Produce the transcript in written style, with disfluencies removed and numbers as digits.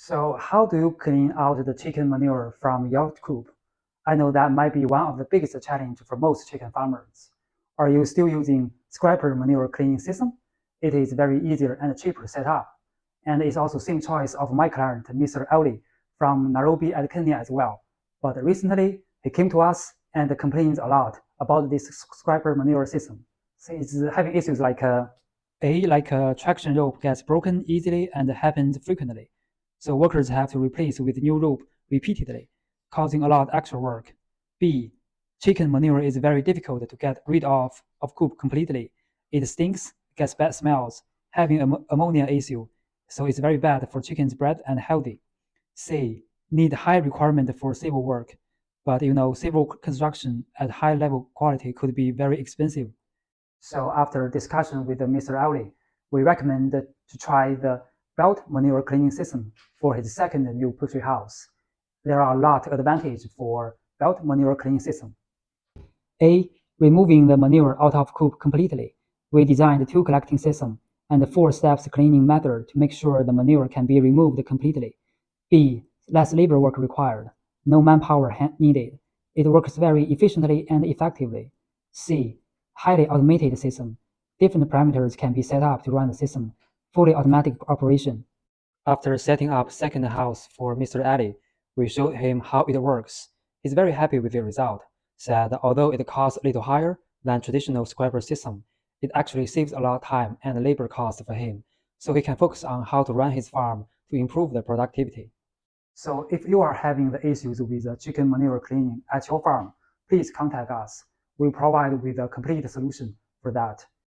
So how do you clean out the chicken manure from your coop? I know that might be one of the biggest challenges for most chicken farmers. Are you still using Scraper Manure cleaning system? It is very easier and cheaper setup, and it's also same choice of my client, Mr. Elly from Nairobi at Kenya as well. But recently, he came to us and complains a lot about this Scraper Manure system. So it's having issues like a traction rope gets broken easily and happens frequently. So workers have to replace with new rope repeatedly, causing a lot of extra work. B. Chicken manure is very difficult to get rid of coop completely. It stinks, gets bad smells, having an ammonia issue, so it's very bad for chicken's bread and healthy. C. Need high requirement for civil work, but civil construction at high level quality could be very expensive. So after discussion with Mr. Elly, we recommend to try the belt manure cleaning system for his second new poultry house. There are a lot of advantages for belt manure cleaning system. A. Removing the manure out of coop completely. We designed two collecting systems and 4 steps cleaning method to make sure the manure can be removed completely. B. Less labor work required. No manpower needed. It works very efficiently and effectively. C. Highly automated system. Different parameters can be set up to run the system. Fully automatic operation. After setting up second house for Mr. Elly, we showed him how it works. He's very happy with the result, said although it costs a little higher than traditional scraper system, it actually saves a lot of time and labor costs for him, so he can focus on how to run his farm to improve the productivity. So if you are having the issues with the chicken manure cleaning at your farm, please contact us. We'll provide with a complete solution for that.